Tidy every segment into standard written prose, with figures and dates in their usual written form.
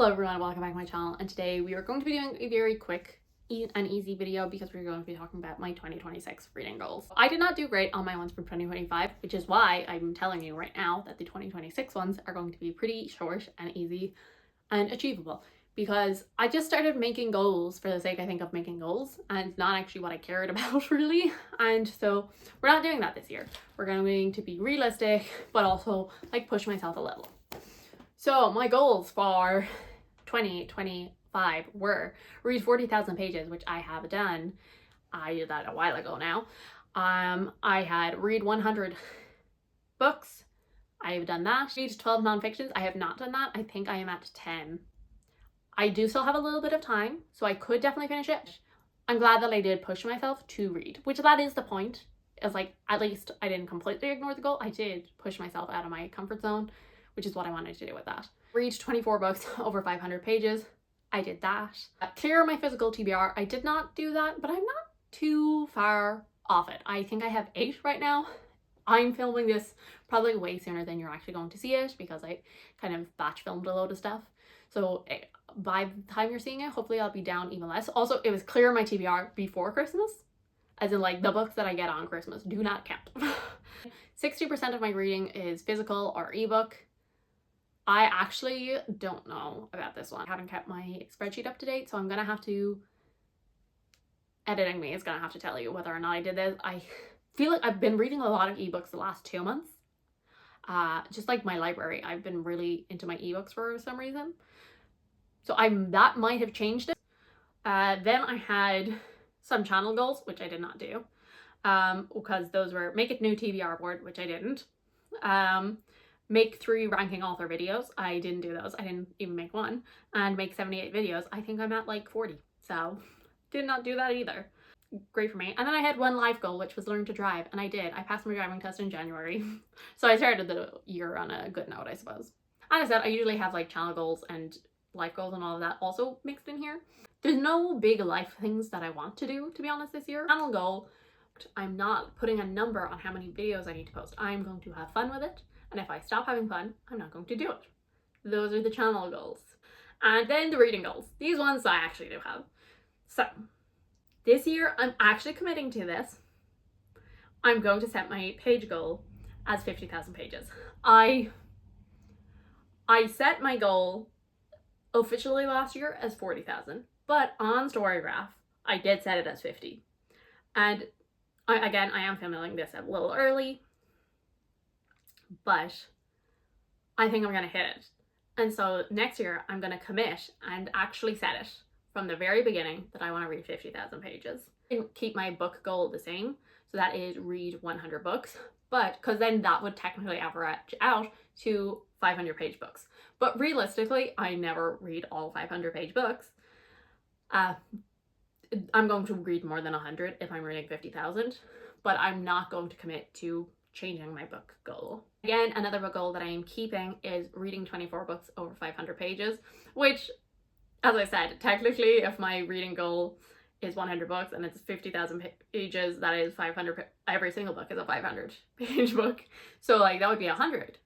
Hello everyone, welcome back to my channel, and today we are going to be doing a very quick and easy video because we're going to be talking about my 2026 reading goals. I did not do great on my ones from 2025, which is why I'm telling you right now that the 2026 ones are going to be pretty short and easy and achievable, because I just started making goals for the sake, I think, of making goals and not actually what I cared about really. And so we're not doing that this year. We're going to be realistic but also like push myself a little. So my goals for 2025 were read 40,000 pages, which I have done. I did that a while ago now. I had read 100 books. I have done that. Read 12 non-fictions. I have not done that. I think I am at 10. I do still have a little bit of time, so I could definitely finish it. I'm glad that I did push myself to read, which that is the point. It's like, at least I didn't completely ignore the goal. I did push myself out of my comfort zone, which is what I wanted to do with that. Read 24 books over 500 pages. I did that. Clear my physical TBR. I did not do that, but I'm not too far off it. I think I have 8 right now. I'm filming this probably way sooner than you're actually going to see it because I kind of batch filmed a load of stuff. So by the time you're seeing it, hopefully I'll be down even less. Also, it was clear my TBR before Christmas, as in like the books that I get on Christmas do not count. 60% of my reading is physical or ebook. I actually don't know about this one. I haven't kept my spreadsheet up to date, so I'm gonna have to, editing me is gonna have to tell you whether or not I did this. I feel like I've been reading a lot of ebooks the last 2 months. Just like my library, I've been really into my ebooks for some reason. So that might have changed it. Then I had some channel goals, which I did not do. Because those were make a new TBR board, which I didn't. Make 3 ranking author videos. I didn't do those. I didn't even make one. And make 78 videos. I think I'm at like 40. So did not do that either. Great for me. And then I had one life goal, which was learn to drive. And I did. I passed my driving test in January. So I started the year on a good note, I suppose. And I said I usually have like channel goals and life goals and all of that also mixed in here. There's no big life things that I want to do, to be honest, this year. Channel goal, I'm not putting a number on how many videos I need to post. I'm going to have fun with it. And if I stop having fun, I'm not going to do it. Those are the channel goals. And then the reading goals. These ones I actually do have. So this year, I'm actually committing to this. I'm going to set my page goal as 50,000 pages. I set my goal officially last year as 40,000, but on Storygraph, I did set it as 50. And I am filming this a little early, but I think I'm gonna hit it. And so next year I'm gonna commit and actually set it from the very beginning that I want to read 50,000 pages. And keep my book goal the same, so that is read 100 books, but because then that would technically average out to 500 page books. But realistically, I never read all 500 page books. I'm going to read more than 100 if I'm reading 50,000, but I'm not going to commit to changing my book goal. Again, another book goal that I am keeping is reading 24 books over 500 pages, which, as I said, technically if my reading goal is 100 books and it's 50,000 pages, that is 500, every single book is a 500 page book. So like that would be 100.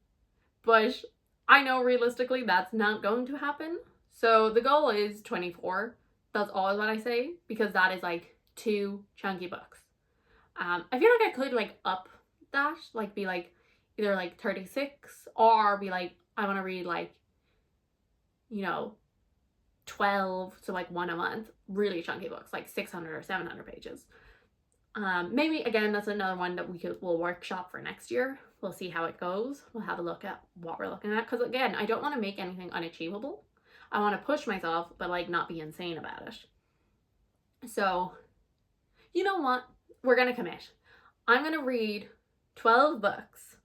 But I know realistically that's not going to happen. So the goal is 24. That's always what I say, because that is like 2 chunky books. I feel like I could like up that, like be like either like 36 or be like I want to read like, you know, 12, so like 1 a month, really chunky books like 600 or 700 pages. Maybe again that's another one that we'll workshop for next year. We'll see how it goes. We'll have a look at what we're looking at, because again, I don't want to make anything unachievable. I want to push myself but like not be insane about it. So you know what, we're gonna commit. I'm gonna read 12 books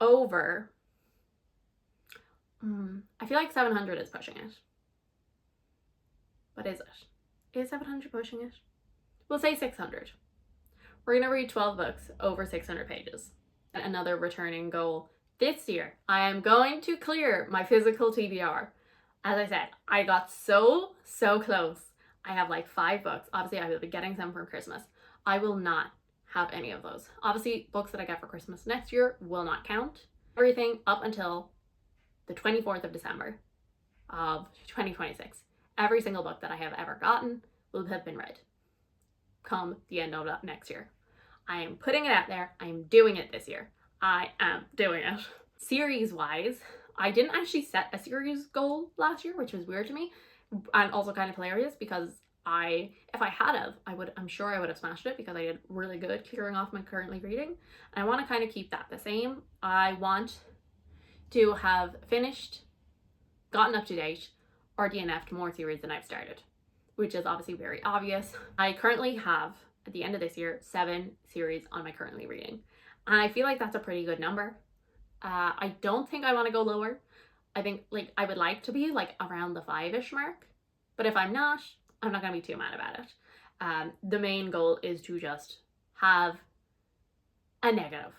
over, I feel like 700 is pushing it. But is it? Is 700 pushing it? We'll say 600. We're gonna read 12 books over 600 pages. And another returning goal this year, I am going to clear my physical TBR. As I said, I got so close. I have like 5 books. Obviously, I will be getting some for Christmas. I will not have any of those. Obviously, books that I get for Christmas next year will not count. Everything up until the 24th of December of 2026, every single book that I have ever gotten will have been read come the end of next year. I am putting it out there. I am doing it this year. I am doing it. Series wise, I didn't actually set a series goal last year, which was weird to me and also kind of hilarious because if I had of, I'm sure I would have smashed it because I did really good clearing off my currently reading. And I want to kind of keep that the same. I want to have finished, gotten up to date, or DNF'd more series than I've started, which is obviously very obvious. I currently have, at the end of this year, 7 series on my currently reading. And I feel like that's a pretty good number. I don't think I want to go lower. I think like I would like to be like around the 5-ish mark. But if I'm not going to be too mad about it. The main goal is to just have a negative.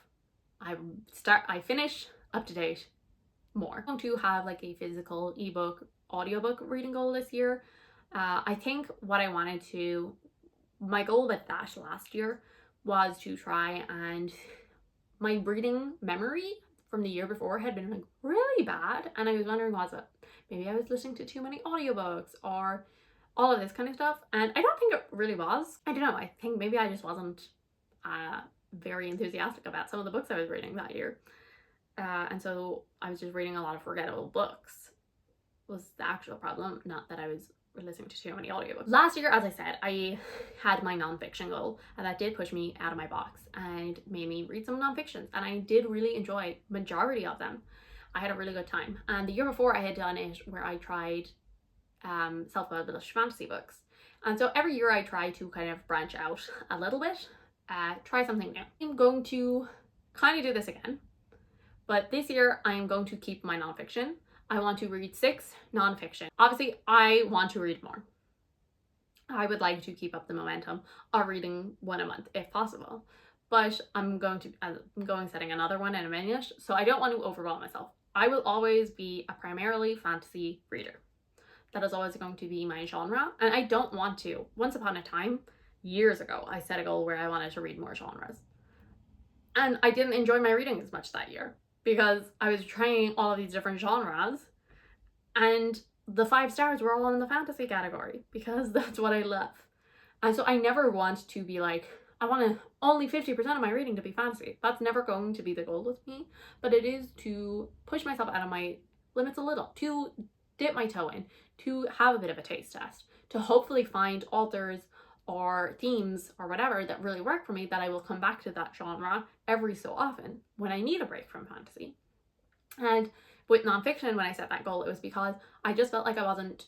I finish up to date more. I'm going to have like a physical ebook, audiobook reading goal this year. I think what I wanted to, my goal with that last year was to try, and my reading memory from the year before had been like really bad, and I was wondering, was it maybe I was listening to too many audiobooks or all of this kind of stuff? And I don't think it really was. I don't know, I think maybe I just wasn't very enthusiastic about some of the books I was reading that year, and so I was just reading a lot of forgettable books was the actual problem, not that I was listening to too many audiobooks. Last year, as I said, I had my nonfiction goal, and that did push me out of my box and made me read some nonfictions, and I did really enjoy majority of them. I had a really good time. And the year before I had done it where I tried self-published fantasy books, and so every year I try to kind of branch out a little bit, try something new. I'm going to kind of do this again, but this year I'm going to keep my nonfiction. I want to read 6 nonfiction. Obviously, I want to read more. I would like to keep up the momentum of reading 1 a month if possible, but I'm going setting another one in a minute, so I don't want to overwhelm myself. I will always be a primarily fantasy reader. That is always going to be my genre, and I don't want to. Once upon a time, years ago, I set a goal where I wanted to read more genres, and I didn't enjoy my reading as much that year, because I was trying all of these different genres, and the 5 stars were all in the fantasy category because that's what I love. And so I never want to be like, I want only 50% of my reading to be fantasy. That's never going to be the goal with me, but it is to push myself out of my limits a little, to dip my toe in, to have a bit of a taste test, to hopefully find authors or themes or whatever that really work for me, that I will come back to that genre every so often when I need a break from fantasy. And with nonfiction, when I set that goal, it was because I just felt like I wasn't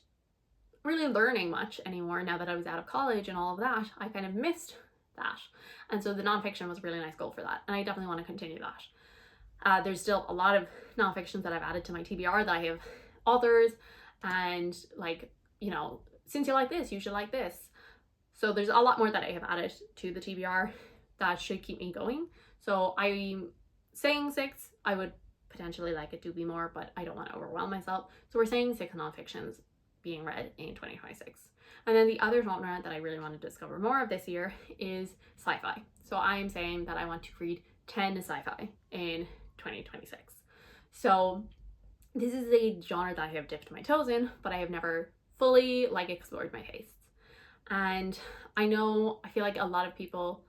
really learning much anymore now that I was out of college and all of that. I kind of missed that. And so the nonfiction was a really nice goal for that. And I definitely want to continue that. There's still a lot of nonfictions that I've added to my TBR that I have authors and like, you know, since you like this, you should like this. So there's a lot more that I have added to the TBR that should keep me going. So I'm saying 6. I would potentially like it to be more, but I don't want to overwhelm myself. So we're saying 6 nonfictions being read in 2026. And then the other genre that I really want to discover more of this year is sci-fi. So I'm saying that I want to read 10 sci-fi in 2026. So this is a genre that I have dipped my toes in, but I have never fully like explored my tastes. And I feel like a lot of people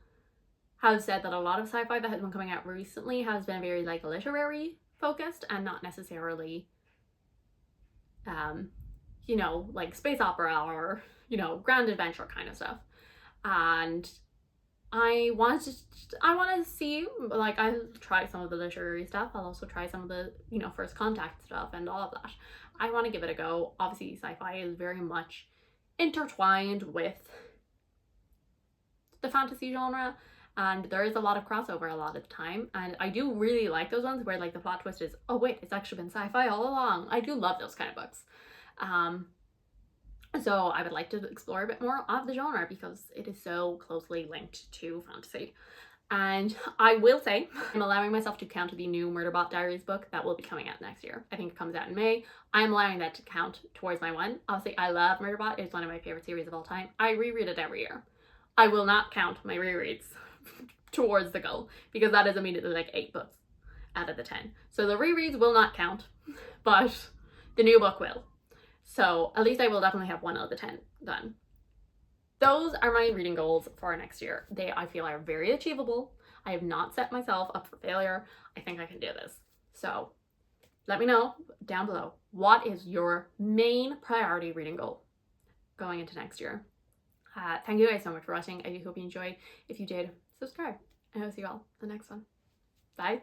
have said that a lot of sci-fi that has been coming out recently has been very like literary focused and not necessarily you know, like space opera or, you know, grand adventure kind of stuff. And I want to see, like, I'll try some of the literary stuff. I'll also try some of the, you know, first contact stuff and all of that. I want to give it a go. Obviously, sci-fi is very much intertwined with the fantasy genre, and there is a lot of crossover a lot of the time, and I do really like those ones where like the plot twist is, oh wait, it's actually been sci-fi all along. I do love those kind of books. So I would like to explore a bit more of the genre because it is so closely linked to fantasy. And I will say, I'm allowing myself to count the new Murderbot Diaries book that will be coming out next year. I think it comes out in May. I'm allowing that to count towards my one. Obviously, I love Murderbot. It's one of my favorite series of all time. I reread it every year. I will not count my rereads towards the goal because that is immediately like 8 books out of the 10. So the rereads will not count but the new book will. So at least I will definitely have 1 out of the 10 done. Those are my reading goals for next year. I feel are very achievable. I have not set myself up for failure. I think I can do this. So let me know down below, what is your main priority reading goal going into next year? Thank you guys so much for watching. I do hope you enjoyed. If you did, subscribe. I will see you all in the next one. Bye.